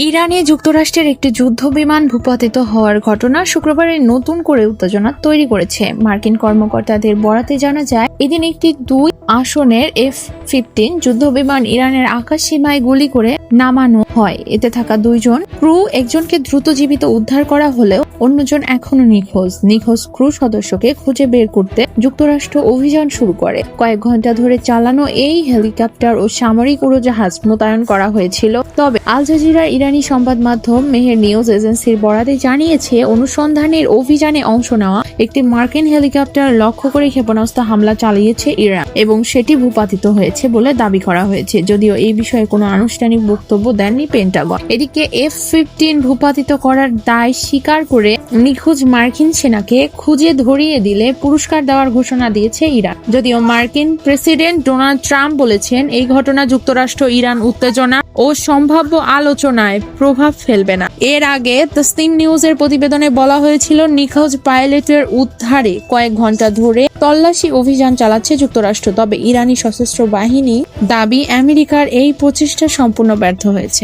ইরানে যুক্তরাষ্ট্রের একটি যুদ্ধ বিমান ভূপাতিত হওয়ার ঘটনা শুক্রবারে নতুন করে উত্তেজনা তৈরি করেছে। মার্কিন কর্মকর্তাদের বরাতে জানা যায়, এদিন একটি 2 আসনের F-15 যুদ্ধ বিমান ইরানের আকাশ সীমায় গুলি করে নামানো হয়। এতে থাকা 2 জন ক্রু, একজনকে দ্রুত জীবিত উদ্ধার করা হলেও অন্যজন এখনো নিখোঁজ ক্রু সদস্যকে খুঁজে বের করতে যুক্তরাষ্ট্র অভিযান শুরু করে। কয়েক ঘন্টা ধরে চালানো এই হেলিকপ্টার ও সামরিক উড়োজাহাজ মোতায়েন করা হয়েছিল। তবে আল জাজিরার ইরানি সংবাদ মাধ্যম মেহের নিউজ এজেন্সির বরাতে জানিয়েছে, অনুসন্ধানের অভিযানে অংশ নেওয়া একটি মার্কিন হেলিকপ্টার লক্ষ্য করে ক্ষেপণাস্ত্র হামলা চালিয়েছে ইরান এবং সেটি ভূপাতিত হয়েছে বলে দাবি করা হয়েছে। যদিও এই বিষয়ে কোনো আনুষ্ঠানিক বক্তব্য দেননি পেন্টাগন। এদিকে F-15 ভূপাতিত করার দায় স্বীকার করে নিখোঁজ মার্কিন সেনাকে খুঁজে ধরিয়ে দিলে পুরস্কার দেওয়ার ঘোষণা দিয়েছে ইরান। যদিও মার্কিন প্রেসিডেন্ট ডোনাল্ড ট্রাম্প বলেছেন, এই ঘটনা যুক্তরাষ্ট্র ইরান উত্তেজনা ও সম্ভাব্য আলোচনায় প্রভাব ফেলবে না। এর আগে তাসনিম নিউজের প্রতিবেদনে বলা হয়েছিল, নিখোঁজ পাইলটের উদ্ধারে কয়েক ঘন্টা ধরে তল্লাশি অভিযান চালাচ্ছে যুক্তরাষ্ট্র। তবে ইরানি সশস্ত্র বাহিনী দাবি, আমেরিকার এই প্রচেষ্টা সম্পূর্ণ ব্যর্থ হয়েছে।